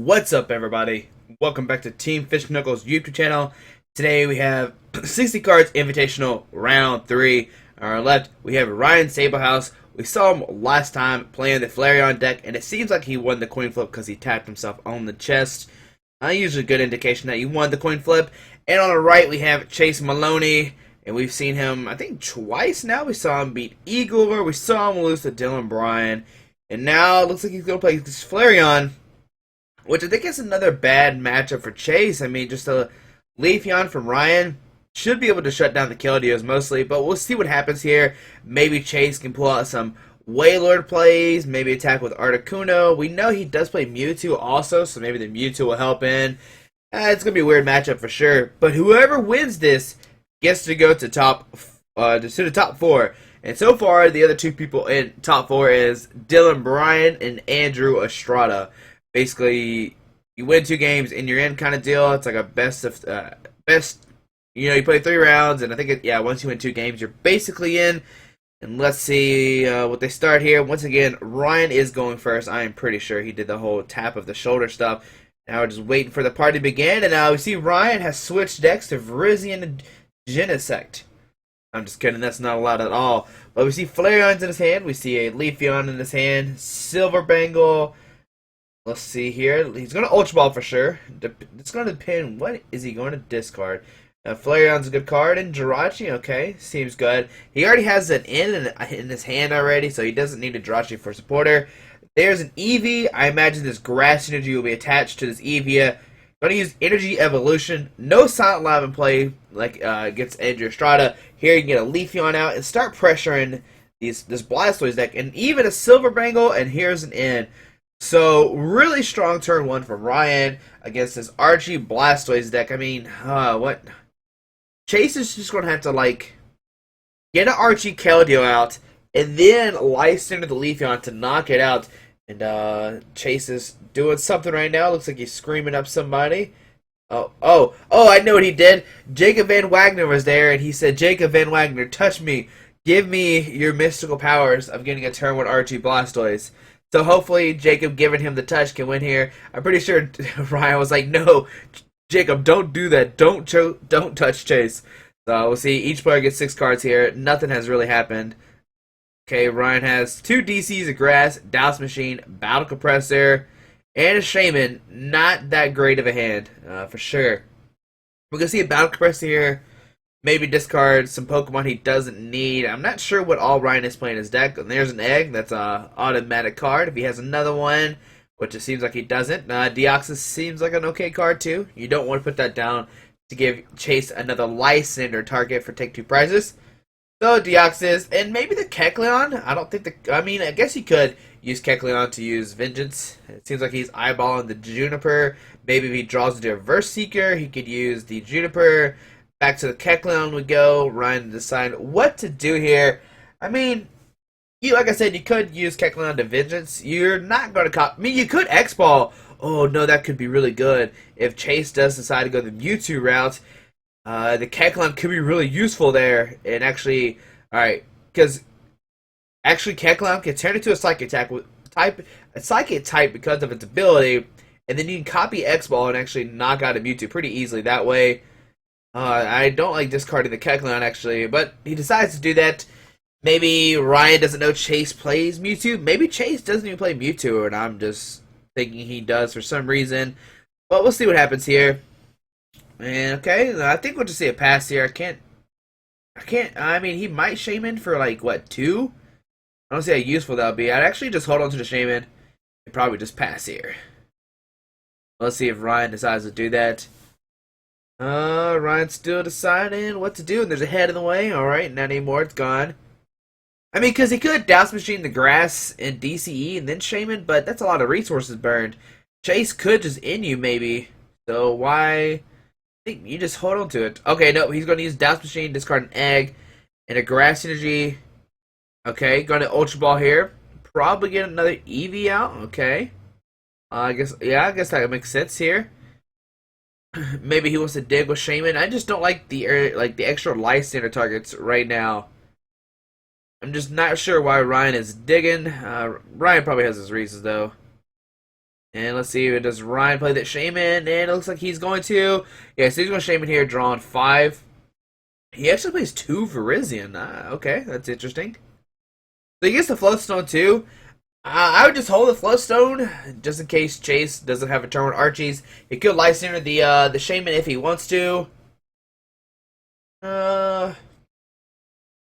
What's up, everybody? Welcome back to Team Fish Knuckles YouTube channel. Today we have 60 cards Invitational round 3. On our left, we have Ryan Sablehouse. We saw him last time playing the Flareon deck, and it seems like he won the coin flip because he tapped himself on the chest. Usually a good indication that you won the coin flip. And on the right, we have Chase Maloney, and we've seen him, I think, twice now. We saw him beat Igor, we saw him lose to Dylan Bryan, and now it looks like he's going to play this Flareon, which I think is another bad matchup for Chase. I mean, just a Leafeon from Ryan should be able to shut down the Keldeos mostly, but we'll see what happens here. Maybe Chase can pull out some Wailord plays, maybe attack with Articuno. We know he does play Mewtwo also, so maybe the Mewtwo will help in. It's going to be a weird matchup for sure, but whoever wins this gets to go to the top 4. And so far, the other two people in top 4 is Dylan Bryan and Andrew Estrada. Basically, you win 2 games and you're in kind of deal. It's like a best. You play 3 rounds, and I think once you win 2 games, you're basically in. And let's see what they start here. Once again, Ryan is going first. I am pretty sure he did the whole tap of the shoulder stuff. Now we're just waiting for the party to begin, and now we see Ryan has switched decks to Virizion and Genesect. I'm just kidding, that's not allowed at all. But we see Flareons in his hand, we see a Leafeon in his hand, Silver Bangle. Let's see here. He's going to Ultra Ball for sure. It's going to depend. What is he going to discard? Flareon's a good card. And Jirachi, okay. Seems good. He already has an in his hand already, so he doesn't need a Jirachi for supporter. There's an Eevee. I imagine this Grass Energy will be attached to this Eevee. Going to use Energy Evolution. No Silent Lava in play like against Andrew Estrada. Here you can get a Leafeon out and start pressuring this Blastoise deck. And even a Silver Bangle, and here's an N. So, really strong turn 1 from Ryan against this Archie Blastoise deck. I mean, what? Chase is just going to have to, get an Archie Keldeo out and then Lysander the Leafeon to knock it out. And, Chase is doing something right now. Looks like he's screaming up somebody. Oh, I know what he did. Jacob Van Wagner was there, and he said, Jacob Van Wagner, touch me. Give me your mystical powers of getting a turn 1 Archie Blastoise. So hopefully Jacob giving him the touch can win here. I'm pretty sure Ryan was like, no, Jacob, don't do that. Don't touch Chase. So we'll see. Each player gets 6 cards here. Nothing has really happened. Okay, Ryan has 2 DCs, a Grass, Douse Machine, Battle Compressor, and a Shaman. Not that great of a hand, for sure. We're going to see a Battle Compressor here. Maybe discard some Pokemon he doesn't need. I'm not sure what all Ryan is playing in his deck. And there's an Egg. That's a automatic card. If he has another one, which it seems like he doesn't. Deoxys seems like an okay card too. You don't want to put that down to give Chase another Lysander target for take 2 prizes. So Deoxys and maybe the Kecleon. I guess he could use Kecleon to use Vengeance. It seems like he's eyeballing the Juniper. Maybe if he draws into a Verse Seeker, he could use the Juniper. Back to the Kecleon we go. Ryan to decide what to do here. I mean, like I said, you could use Kecleon to Vengeance. You're not going to you could X-Ball. Oh, no, that could be really good. If Chase does decide to go the Mewtwo route, the Kecleon could be really useful there. And actually, alright, because actually Kecleon can turn into a Psychic type because of its ability. And then you can copy X-Ball and actually knock out a Mewtwo pretty easily that way. I don't like discarding the Kecleon, actually, but he decides to do that. Maybe Ryan doesn't know Chase plays Mewtwo. Maybe Chase doesn't even play Mewtwo, and I'm just thinking he does for some reason. But we'll see what happens here. And, okay, I think we'll just see a pass here. I mean, he might Shaman for, 2? I don't see how useful that would be. I'd actually just hold on to the Shaman and probably just pass here. Let's see if Ryan decides to do that. Ryan's still deciding what to do, and there's a head in the way. Alright, not anymore, it's gone. I mean, because he could Douse Machine the Grass and DCE and then Shaman, but that's a lot of resources burned. Chase could just end you, maybe. So why? I think you just hold on to it. Okay, no, he's going to use Douse Machine, discard an Egg, and a Grass Energy. Okay, going to Ultra Ball here. Probably get another Eevee out. Okay. I guess that makes sense here. Maybe he wants to dig with Shaman. I just don't like the extra Lysander targets right now. I'm just not sure why Ryan is digging. Ryan probably has his reasons though. And let's see, does Ryan play that Shaman? And it looks like he's going to. Yeah, so he's going to Shaman here, drawing 5. He actually plays 2 Virizion. Okay, that's interesting. So he gets the Floatstone too. I would just hold the Floatstone just in case Chase doesn't have a turn with Archies. He could Lysander the Shaman if he wants to. Yeah,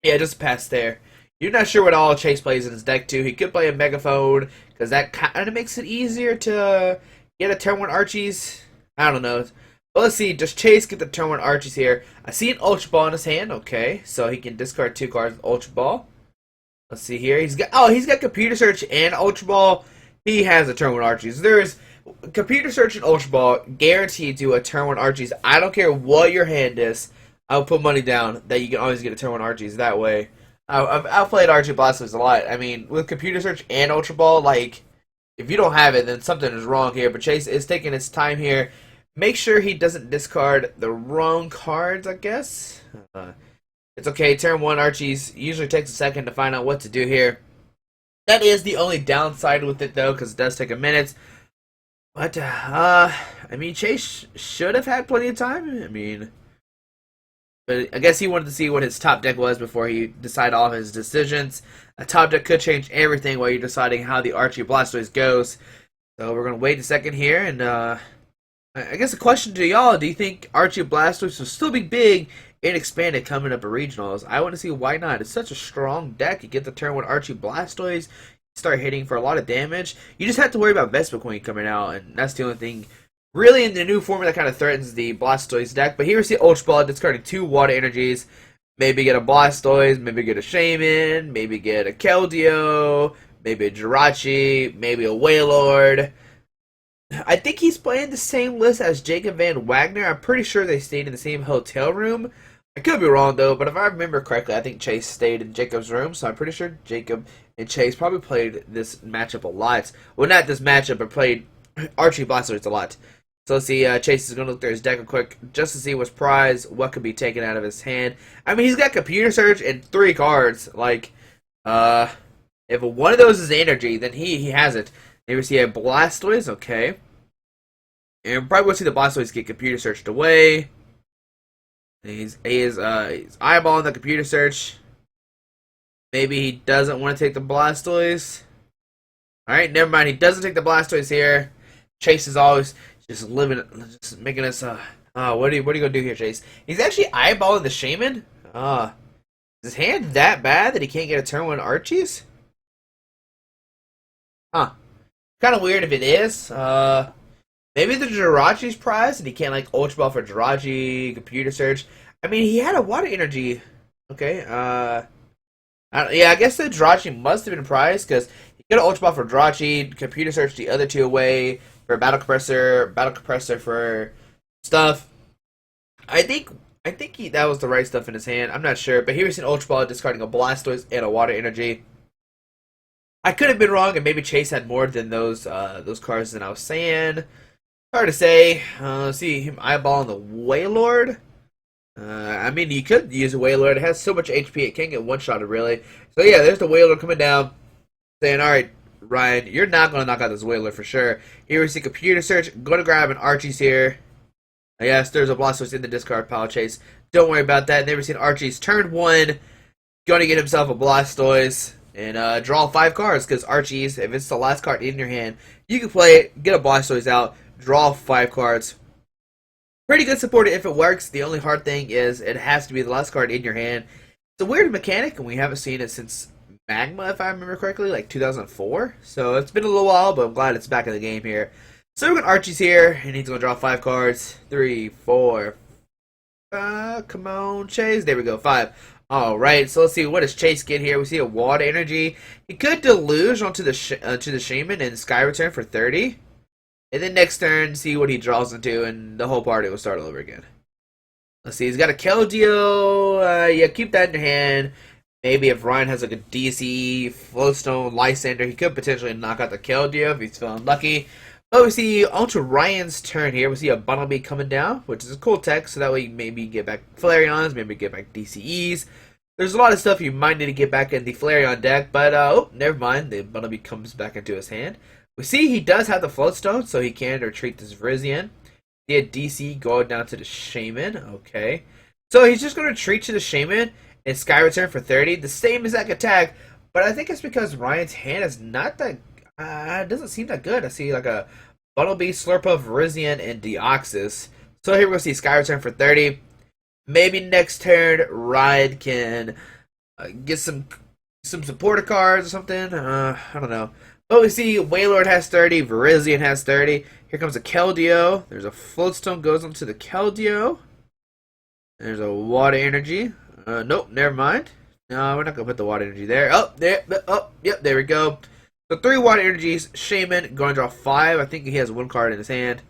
just pass there. You're not sure what all Chase plays in his deck too. He could play a Megaphone because that kind of makes it easier to get a turn with Archies. I don't know. But let's see. Does Chase get the turn with Archies here? I see an Ultra Ball in his hand. Okay, so he can discard 2 cards with Ultra Ball. Let's see here. He's got Computer Search and Ultra Ball. He has a turn with Archies. There's Computer Search and Ultra Ball guaranteed to a turn with Archies. I don't care what your hand is. I'll put money down that you can always get a turn with Archies that way. I've played Archie Blastoise a lot. I mean, with Computer Search and Ultra Ball, like, if you don't have it, then something is wrong here. But Chase is taking his time here. Make sure he doesn't discard the wrong cards, I guess. It's okay. Turn 1 Archies usually takes a second to find out what to do here. That is the only downside with it, though, because it does take a minute. But, I mean, Chase should have had plenty of time. I mean, but I guess he wanted to see what his top deck was before he decided all of his decisions. A top deck could change everything while you're deciding how the Archie Blastoise goes. So we're going to wait a second here, and I guess a question to y'all, do you think Archie Blastoise will still be big and expanded coming up at regionals? I want to see why not. It's such a strong deck. You get the turn with Archie Blastoise, start hitting for a lot of damage. You just have to worry about Vespiquen coming out, and that's the only thing really in the new format that kind of threatens the Blastoise deck. But here's the Ultra Ball discarding 2 Water Energies. Maybe get a Blastoise, maybe get a Shaman, maybe get a Keldeo, maybe a Jirachi, maybe a Wailord. I think he's playing the same list as Jacob Van Wagner. I'm pretty sure they stayed in the same hotel room. I could be wrong, though, but if I remember correctly, I think Chase stayed in Jacob's room, so I'm pretty sure Jacob and Chase probably played this matchup a lot. Well, not this matchup, but played Archie Blastoise a lot. So let's see, Chase is going to look through his deck real quick just to see what's prized, what could be taken out of his hand. I mean, he's got Computer Search and 3 cards. Like, if one of those is energy, then he has it. Maybe we see a Blastoise, okay. And probably we'll see the Blastoise get Computer Searched away. He's eyeballing the Computer Search. Maybe he doesn't want to take the Blastoise. Alright, never mind. He doesn't take the Blastoise here. Chase is always just just making us, what are you gonna do here, Chase? He's actually eyeballing the Shaman? Is his hand that bad that he can't get a turn 1 Archies? Huh. Kind of weird if it is. Maybe the Jirachi's prized and he can't, like, Ultra Ball for Jirachi, Computer Search. I mean, he had a Water Energy. Okay, yeah, I guess the Jirachi must have been prized because he could have Ultra Ball for Jirachi, Computer Search the other 2 away, for Battle Compressor for stuff. I think that was the right stuff in his hand. I'm not sure, but here we see an Ultra Ball discarding a Blastoise and a Water Energy. I could have been wrong, and maybe Chase had more than those cards than I was saying. Hard to say. See him eyeballing the Wailord. I mean, you could use a Wailord. It has so much HP, it can't get one-shotted, really. So yeah, there's the Wailord coming down, saying, alright, Ryan, you're not going to knock out this Wailord for sure. Here we see Computer Search. Going to grab an Archie's here. Yes, there's a Blastoise in the discard pile, Chase. Don't worry about that. Never seen Archie's. Turn 1. Going to get himself a Blastoise. And draw 5 cards, because Archie's, if it's the last card in your hand, you can play it, get a Blastoise out, draw 5 cards. Pretty good support if it works. The only hard thing is it has to be the last card in your hand. It's a weird mechanic, and we haven't seen it since Magma, if I remember correctly, like 2004. So it's been a little while, but I'm glad it's back in the game here. So we're going Archie's here, and he's going to draw 5 cards. 3, 4, come on, Chase. There we go, 5. Alright, so let's see, what does Chase get here? We see a Water Energy. He could Deluge onto the Shaman and Sky Return for 30. And then next turn, see what he draws into, and the whole party will start all over again. Let's see, he's got a Keldeo. Yeah, keep that in your hand. Maybe if Ryan has like a DC, Floatstone, Lysander, he could potentially knock out the Keldeo if he's feeling lucky. But we see onto Ryan's turn here. We see a Bunnelby coming down, which is a cool tech, so that way you maybe get back Flareons, maybe get back DCEs. There's a lot of stuff you might need to get back in the Flareon deck, but oh, never mind. The Bunnelby comes back into his hand. We see he does have the float stone, so he can retreat this Vrizian. He had DC go down to the Shaman. Okay. So he's just going to retreat to the Shaman and Sky Return for 30. The same exact attack, but I think it's because Ryan's hand is not that... doesn't seem that good. I see like a Bumblebee, Slurpuff, Vrizian, and Deoxys. So here we're going to see Sky Return for 30. Maybe next turn, Ryan can get some supporter cards or something. I don't know. But we see Wailord has 30, Verizian has 30. Here comes a Keldeo. There's a Floatstone goes onto the Keldeo. There's a Water Energy. Nope, never mind. No, we're not going to put the Water Energy there. Oh, there. Oh, yep, there we go. So 3 Water Energies. Shaman going to draw 5. I think he has 1 card in his hand.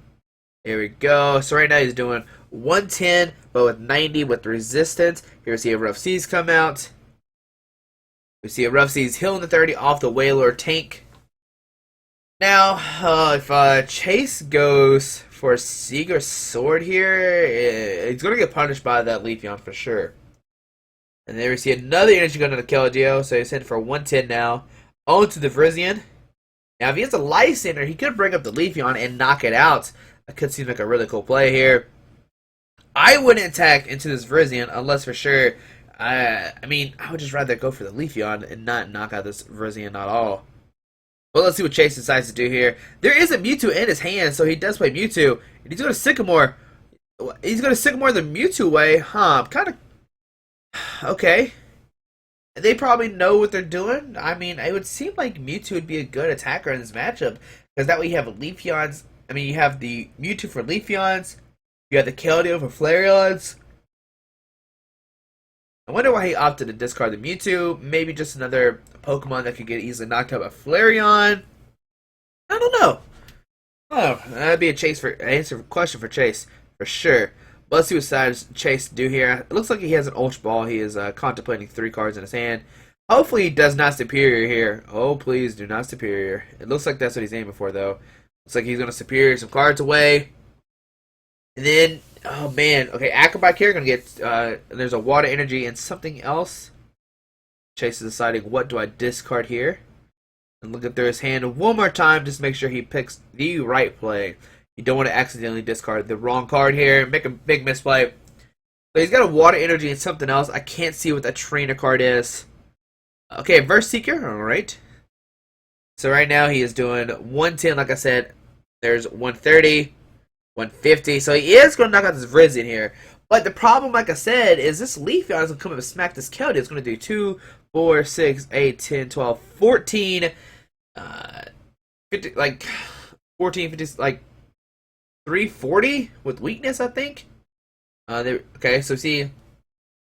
Here we go. So right now he's doing 110, but with 90 with resistance. Here we see a Rough Seas come out. We see a Rough Seas healing the 30 off the Wailord tank. Now, if Chase goes for a Seeger Sword here, he's going to get punished by that Leafeon for sure. And then we see another energy going to the Keldeo, so he's heading for 110 now. On to the Vrizian. Now, if he has a Lysander, he could bring up the Leafeon and knock it out. That could seem like a really cool play here. I wouldn't attack into this Vrizian unless for sure. I mean, I would just rather go for the Leafeon and not knock out this Vrizian at all. Well, let's see what Chase decides to do here. There is a Mewtwo in his hand, so he does play Mewtwo. And he's going to Sycamore. He's going to Sycamore the Mewtwo way. Huh, kind of... Okay. They probably know what they're doing. I mean, it would seem like Mewtwo would be a good attacker in this matchup. Because that way you have Leafeons. I mean, you have the Mewtwo for Leafeons. You have the Keldeo for Flareons. I wonder why he opted to discard the Mewtwo. Maybe just another Pokemon that could get easily knocked out by Flareon. I don't know. Oh, that'd be a question for Chase for sure. But let's see what sides Chase do here. It looks like he has an Ultra Ball. He is contemplating 3 cards in his hand. Hopefully he does not Superior here. Oh, please do not Superior. It looks like that's what he's aiming for, though. Looks like he's going to Superior some cards away. And then, oh man, okay, Acrobat here gonna get. There's a Water Energy and something else. Chase is deciding what do I discard here, and look through his hand one more time just to make sure he picks the right play. You don't want to accidentally discard the wrong card here, make a big misplay. So he's got a Water Energy and something else. I can't see what that trainer card is. Okay, Verse Seeker, all right. So right now he is doing 110. Like I said, there's 130. 150, so he is going to knock out this Vrizian here. But the problem, like I said, is this Leafeon is going to come up and smack this Keldeo. It's going to do 2, 4, 6, 8, 10, 12, 14, 50, like 14, 50, like 340 with weakness, I think. Okay, so see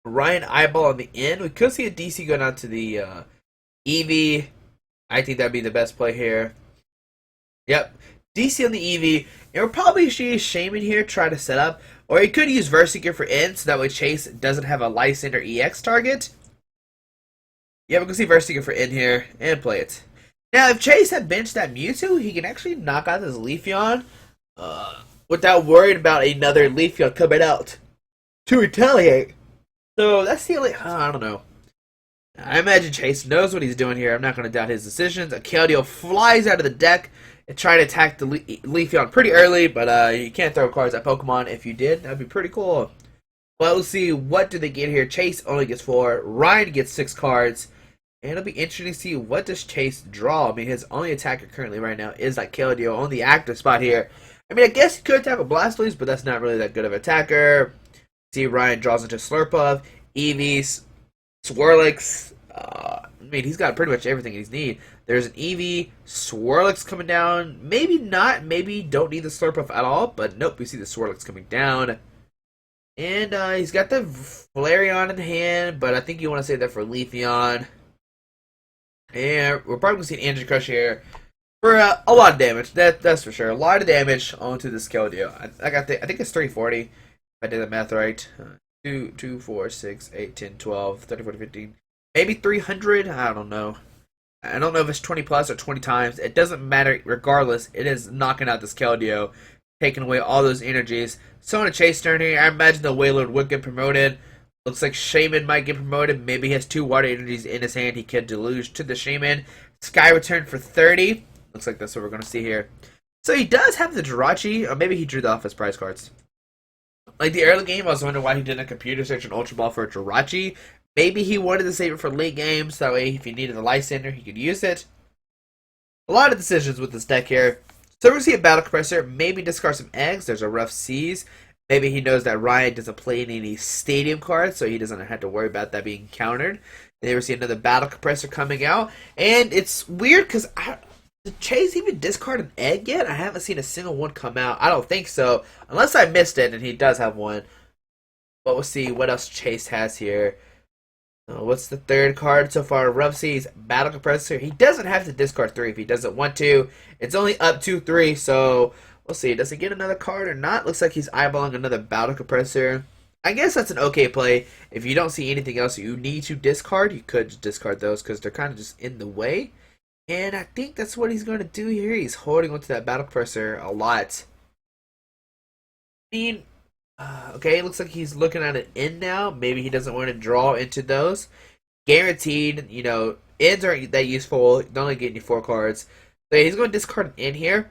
Ryan Eyeball on the end. We could see a DC go down to the Eevee. I think that'd be the best play here. Yep. DC on the Eevee, and we'll probably see Shaman here try to set up, or he could use Verseeker for N, so that way Chase doesn't have a Lysander EX target. Yeah, we can see Verseeker for N here, and play it. Now, if Chase had benched that Mewtwo, he can actually knock out this Leafeon, without worrying about another Leafeon coming out to retaliate. So, that's the only, I don't know. I imagine Chase knows what he's doing here. I'm not going to doubt his decisions. A Keldeo flies out of the deck and try to attack the Leafeon pretty early, but you can't throw cards at Pokemon. If you did, that'd be pretty cool. Well, let's see, what do they get here? Chase only gets 4. Ryan gets 6 cards. And it'll be interesting to see what does Chase draw. I mean, his only attacker currently right now is that Keldeo on the active spot here. I mean, I guess he could attack with Blastoise, but that's not really that good of an attacker. See, Ryan draws into Slurpuff, Eevee, Swirlix. I mean, he's got pretty much everything he's need. There's an Eevee, Swirlix coming down. Maybe not. Maybe don't need the Slurpuff at all. But nope, we see the Swirlix coming down. And he's got the Flareon in hand, but I think you want to save that for Leafeon. And we're probably going to see an Energy Crush here for a lot of damage. That's for sure. A lot of damage onto this Keldeo. I think it's 340, if I did the math right. 2, 4, 6, 8, 10, 12, 13, 14, 15. Maybe 300? I don't know. I don't know if it's 20 plus or 20 times. It doesn't matter. Regardless, it is knocking out this Keldeo, taking away all those energies. So on a Chase turn here, I imagine the Wailord would get promoted. Looks like Shaman might get promoted. Maybe he has 2 Water Energies in his hand. He can deluge to the Shaman. Sky Return for 30. Looks like that's what we're going to see here. So he does have the Jirachi, or maybe he drew the off his prize cards. Like the early game, I was wondering why he didn't computer search an Ultra Ball for a Jirachi. Maybe he wanted to save it for late games, that way if he needed the Lysander, he could use it. A lot of decisions with this deck here. So we're going to see a Battle Compressor, maybe discard some eggs. There's a Rough Seas. Maybe he knows that Ryan doesn't play any Stadium cards, so he doesn't have to worry about that being countered. And then we see another Battle Compressor coming out. And it's weird because did Chase even discard an egg yet? I haven't seen a single one come out. I don't think so. Unless I missed it, and he does have one. But we'll see what else Chase has here. What's the third card so far? Rough Seas, Battle Compressor. He doesn't have to discard 3 if he doesn't want to. It's only up to 3, so we'll see. Does he get another card or not? Looks like he's eyeballing another Battle Compressor. I guess that's an okay play. If you don't see anything else you need to discard, you could just discard those because they're kind of just in the way. And I think that's what he's going to do here. He's holding onto that Battle Compressor a lot. I mean, okay, it looks like he's looking at an end now. Maybe he doesn't want to draw into those. Guaranteed, you know, ends aren't that useful. They're only getting you 4 cards. So he's going to discard an end here.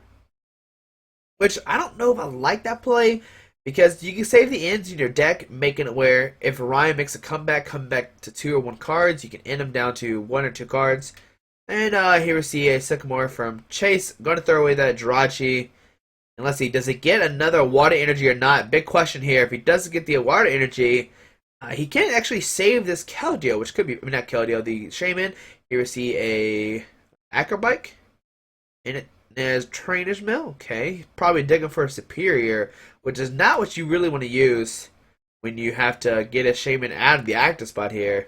Which, I don't know if I like that play. Because you can save the ends in your deck, making it where if Ryan makes a comeback, come back to 2 or 1 cards. You can end him down to 1 or 2 cards. And here we see a Sycamore from Chase. Going to throw away that Jirachi. And let's see, does he get another Water Energy or not? Big question here. If he doesn't get the Water Energy, he can actually save this Keldeo, which could be, I mean, not Keldeo, the Shaman. Here we see a Acrobike. And it has Trainer's Mill. Okay, probably digging for a Superior, which is not what you really want to use when you have to get a Shaman out of the active spot here.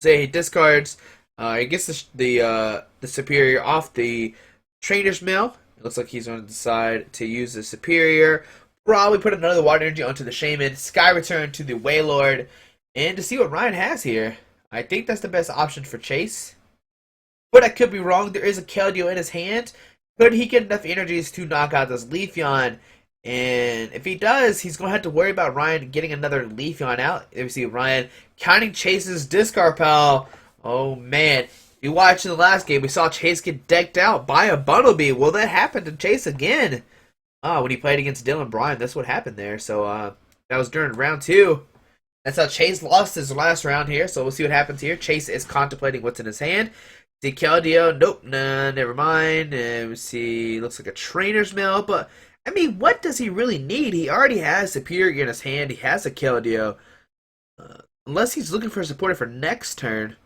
So he discards. He gets the Superior off the Trainer's Mill. It looks like he's going to decide to use the Superior. Probably put another Water Energy onto the Shaman. Sky Return to the Wailord. And to see what Ryan has here. I think that's the best option for Chase. But I could be wrong. There is a Keldeo in his hand. Could he get enough energies to knock out this Leafeon? And if he does, he's going to have to worry about Ryan getting another Leafeon out. There we see Ryan counting Chase's discard pile. Oh, man. You watched in the last game, we saw Chase get decked out by a Bumblebee. Will that happen to Chase again? When he played against Dylan Bryan, that's what happened there. So, that was during round 2. That's how Chase lost his last round here. So, we'll see what happens here. Chase is contemplating what's in his hand. See Keldeo. Nope, nah, never mind. And we see, looks like a Trainer's Mill. But, I mean, what does he really need? He already has Superior in his hand. He has a Keldeo. Unless he's looking for a supporter for next turn.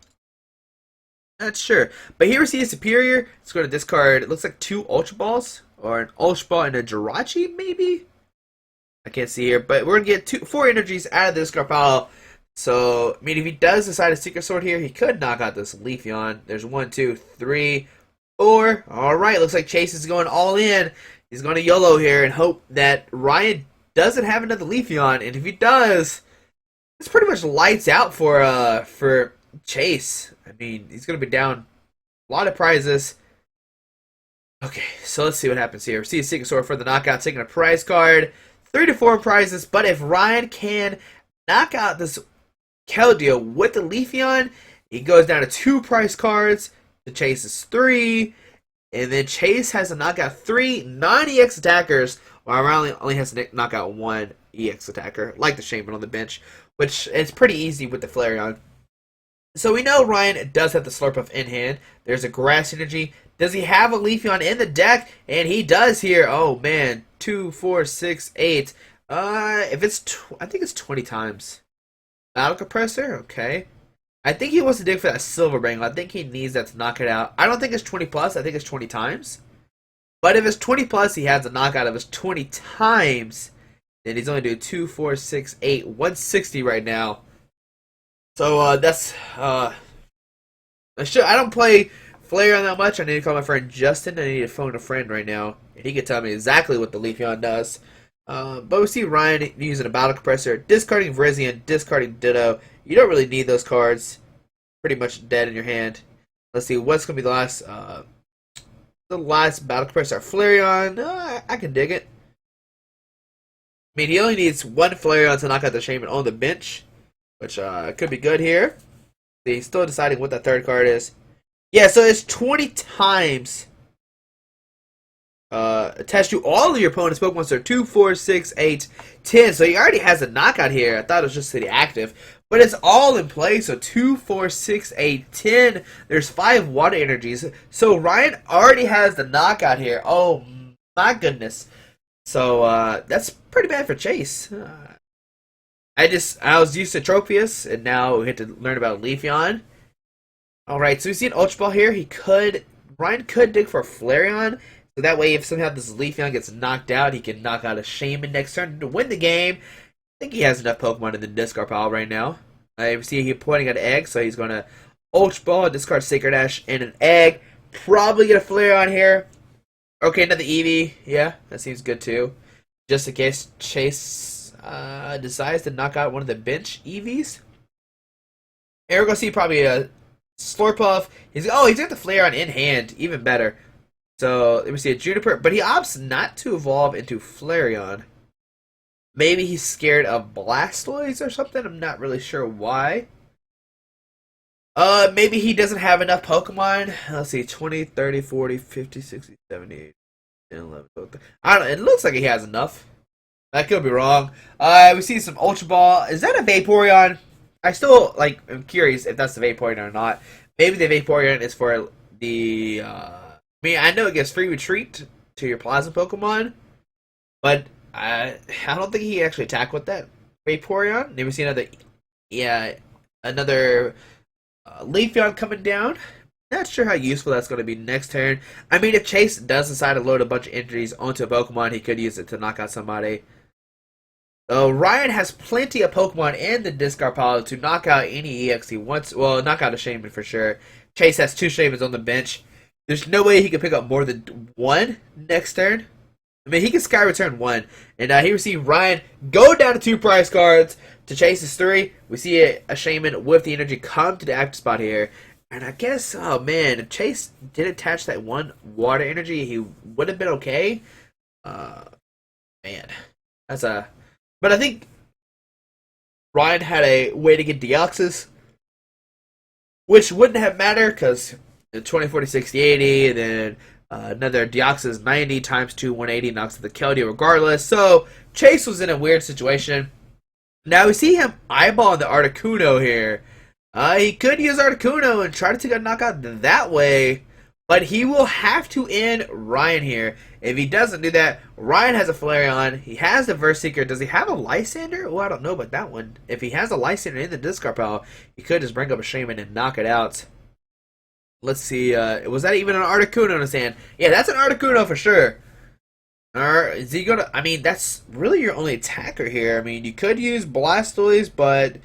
Not sure. But here we see a Superior. It's going to discard, it looks like 2 Ultra Balls. Or an Ultra Ball and a Jirachi, maybe? I can't see here. But we're going to get 4 energies out of this discard pile. So, I mean, if he does decide a Secret Sword here, he could knock out this Leafeon. There's 1, 2, 3, 4. Alright, looks like Chase is going all in. He's going to YOLO here and hope that Ryan doesn't have another Leafeon. And if he does, it's pretty much lights out for Chase. I mean, he's going to be down a lot of prizes. Okay, so let's see what happens here. We see a Secret Sword for the knockout, taking a prize card. 3 to 4 prizes, but if Ryan can knock out this Keldeo with the Leafeon, he goes down to 2 prize cards. The Chase is 3. And then Chase has to knock out 3 non-EX attackers, while Ryan only has to knock out 1 EX attacker, like the Shaman on the bench, which is pretty easy with the Flareon. So we know Ryan does have the Slurpuff in hand. There's a Grass Energy. Does he have a Leafeon in the deck? And he does here. Oh, man. 2, 4, 6, 8. If it's, I think it's 20 times. Battle Compressor? Okay. I think he wants to dig for that Silver Bangle. I think he needs that to knock it out. I don't think it's 20 plus. I think it's 20 times. But if it's 20 plus, he has a knockout of his 20 times. Then he's only doing 2, 4, 6, 8. 160 right now. So, that's, I don't play Flareon that much. I need to call my friend Justin. I need to phone a friend right now. And he can tell me exactly what the Leafeon does. But we see Ryan using a Battle Compressor, discarding Virizion, discarding Ditto. You don't really need those cards. Pretty much dead in your hand. Let's see, what's going to be the last Battle Compressor? Flareon, I can dig it. I mean, he only needs 1 Flareon to knock out the Shaman on the bench. Which could be good here. He's still deciding what the third card is. Yeah, so it's 20 times attached to all of your opponent's Pokemon. So 2, 4, 6, 8, 10. So he already has a knockout here. I thought it was just the active. But it's all in play. So 2, 4, 6, 8, 10. There's 5 water energies. So Ryan already has the knockout here. Oh my goodness. So that's pretty bad for Chase. I was used to Tropius, and now we had to learn about Leafeon. Alright, so we see an Ultra Ball here. Ryan could dig for a Flareon. So that way, if somehow this Leafeon gets knocked out, he can knock out a Shaman next turn to win the game. I think he has enough Pokemon in the discard pile right now. I see he's pointing at an egg, so he's going to Ultra Ball, discard Sacred Ash, and an egg. Probably get a Flareon here. Okay, another Eevee. Yeah, that seems good too. Just in case Chase decides to knock out one of the bench Eevees. And we're going to see probably a Slurpuff. He's got the Flareon in hand, even better. So let me see a Juniper, but he opts not to evolve into Flareon. Maybe he's scared of Blastoise or something. I'm not really sure why. Maybe he doesn't have enough Pokemon. Let's see, 20, 30, 40, 50, 60, 70, 80, 10, 11, 12, 13. I don't know. It looks like he has enough. I could be wrong. We see some Ultra Ball. Is that a Vaporeon? I still am curious if that's the Vaporeon or not. Maybe the Vaporeon is for the. I know it gives free retreat to your Plasma Pokemon, but I don't think he can actually attack with that Vaporeon. Then we see another Leafeon coming down. Not sure how useful that's going to be next turn. I mean, if Chase does decide to load a bunch of injuries onto a Pokemon, he could use it to knock out somebody. Ryan has plenty of Pokemon in the discard pile to knock out any EX he wants. Well, knock out a Shaman for sure. Chase has 2 Shamans on the bench. There's no way he can pick up more than 1 next turn. I mean, he can Sky Return 1. And here we see Ryan go down to 2 prize cards to Chase's 3. We see a Shaman with the energy come to the active spot here. And I guess, oh man, if Chase did attach that 1 water energy, he would have been okay. Man, that's a... But I think Ryan had a way to get Deoxys, which wouldn't have mattered because 20, 40, 60, 80, and then another Deoxys 90 times 2, 180 knocks the Keldeo regardless. So Chase was in a weird situation. Now we see him eyeballing the Articuno here. He could use Articuno and try to take a knockout that way, but he will have to end Ryan here. If he doesn't do that, Ryan has a Flareon. He has the Verseeker. Does he have a Lysander? Oh, I don't know about that one. If he has a Lysander in the discard pile, he could just bring up a Shaman and knock it out. Let's see. Was that even an Articuno in his hand? Yeah, that's an Articuno for sure. Is he gonna? I mean, that's really your only attacker here. I mean, you could use Blastoise, but if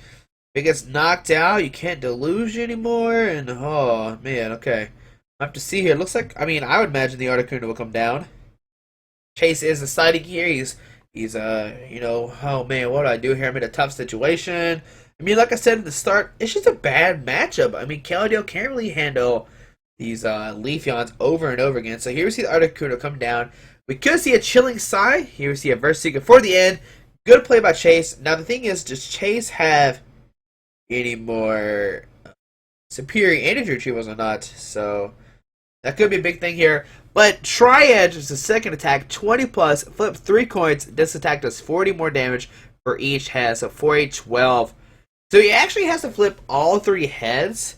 it gets knocked out, you can't deluge anymore. And oh man, okay. I have to see here. It looks like, I mean, I would imagine the Articuno will come down. Chase is deciding here. He's oh man, what do I do here? I'm in a tough situation. I mean, like I said at the start, it's just a bad matchup. I mean, Keldeo can't really handle these Leafeons over and over again. So here we see the Articuno come down. We could see a Chilling Sigh. Here we see a Verseeker for the end. Good play by Chase. Now the thing is, does Chase have any more superior energy retrievals or not? So that could be a big thing here. But Tri-Edge is the second attack, 20 plus, flip 3 coins. This attack does 40 more damage for each head, so 4, 12. So he actually has to flip all 3 heads.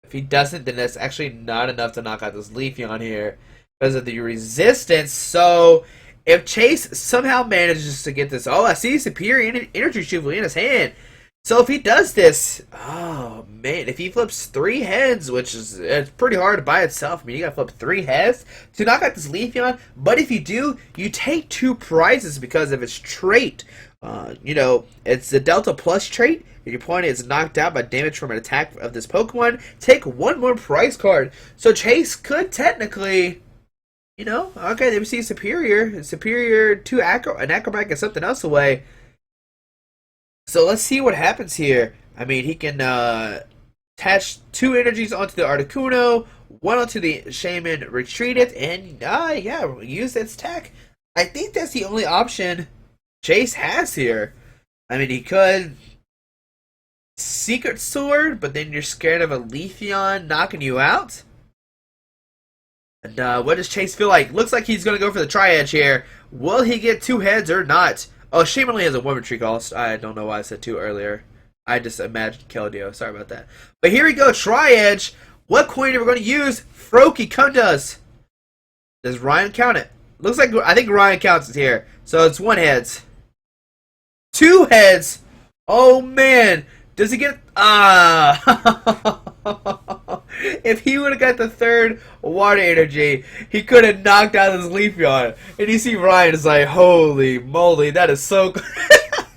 If he doesn't, then that's actually not enough to knock out this Leafeon here because of the resistance. So if Chase somehow manages to get this, oh, I see superior energy retrieval in his hand. So if he does this, oh man, if he flips 3 heads, which is it's pretty hard by itself. I mean, you gotta flip 3 heads to knock out this Leafeon. But if you do, you take 2 prizes because of its trait. It's the Delta Plus trait. If your opponent is knocked out by damage from an attack of this Pokemon, take 1 more prize card. So Chase could technically, okay, they see superior to an Acrobat gets something else away. So let's see what happens here. I mean, he can attach 2 energies onto the Articuno, 1 onto the Shaman, retreat it, and use its tech. I think that's the only option Chase has here. I mean, he could Secret Sword, but then you're scared of a Leafeon knocking you out. And what does Chase feel like? Looks like he's going to go for the tri-edge here. Will he get 2 heads or not? Oh, Shane only has a 1 tree cost. I don't know why I said 2 earlier. I just imagined Keldeo. Sorry about that. But here we go, tri-edge. What coin are we going to use? Froakie, come to us. Does Ryan count it? Looks like, I think Ryan counts it here. So it's 1 heads. 2 heads. Oh, man. Does he get... If he would have got the 3rd water energy, he could have knocked out his Leafeon. And you see Ryan is like, holy moly, that is so good.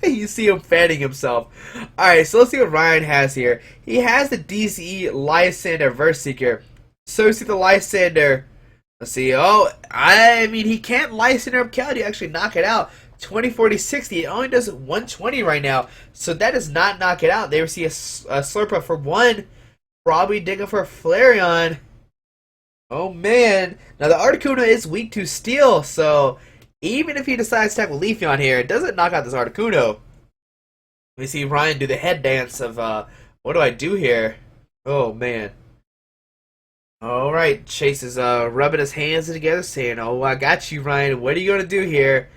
You see him fanning himself. Alright, so let's see what Ryan has here. He has the DCE Lysander Verseeker. So you see the Lysander. Let's see. Oh, I mean, he can't Lysander up Keldeo, actually knock it out. 20, 40, 60. It only does 120 right now. So that does not knock it out. They receive a Slurpuff for 1. Probably digging for a Flareon. Oh, man. Now, the Articuno is weak to Steel, so even if he decides to tackle Leafeon here, it doesn't knock out this Articuno. Let me see Ryan do the head dance of, what do I do here? Oh, man. Alright, Chase is rubbing his hands together, saying, oh, I got you, Ryan. What are you going to do here?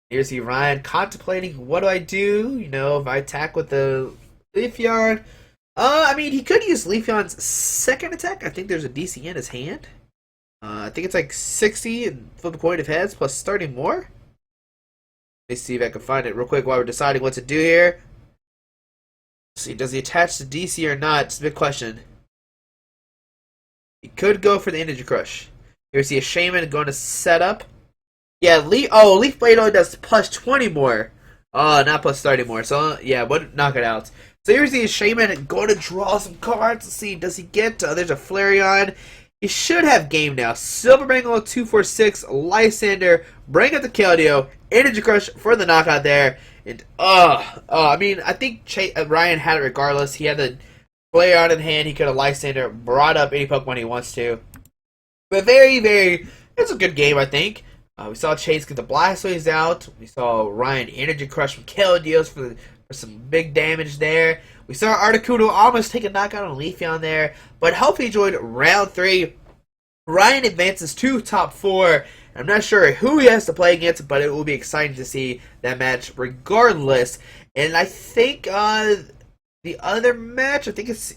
Here's see Ryan contemplating, what do I do? You know, if I attack with the Leafeon. I mean, he could use Leafeon's 2nd attack. I think there's a DC in his hand. I think it's like 60 and flip a coin of heads plus 30 more. Let me see if I can find it real quick while we're deciding what to do here. Let's see, does he attach to DC or not? It's a big question. He could go for the Energy Crush. Here, see a Shaman going to set up. Yeah, Leaf Blade only does plus 20 more. Oh, not plus 30 more. So, yeah, would knock it out. So here's the Shaman going to draw some cards. Let's see, does he get... there's a Flareon. He should have game now. Silver Bangle 246, Lysander, bring up the Keldeo, Energy Crush for the knockout there. And, I mean, I think Ryan had it regardless. He had the Flareon in hand. He could have Lysander, brought up any Pokemon he wants to. But it's a good game, I think. We saw Chase get the Blastoise out. We saw Ryan Energy Crush from Keldeos for some big damage there. We saw Articuno almost take a knockout on Leafeon there. But hopefully you enjoyed round 3. Ryan advances to top 4. I'm not sure who he has to play against, but it will be exciting to see that match regardless. And I think the other match, I think it's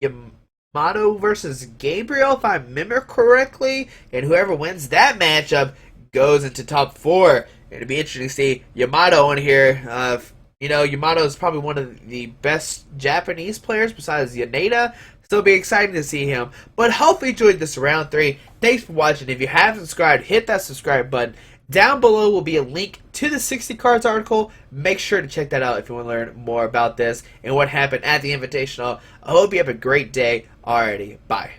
Yamato versus Gabriel, if I remember correctly. And whoever wins that matchup goes into top 4. It'll be interesting to see Yamato in here. You know, Yamato is probably one of the best Japanese players besides Yaneda. So it'll be exciting to see him. But hopefully you enjoyed this round 3. Thanks for watching. If you haven't subscribed, hit that subscribe button. Down below will be a link to the 60 cards article. Make sure to check that out if you want to learn more about this and what happened at the Invitational. I hope you have a great day. Alrighty, bye.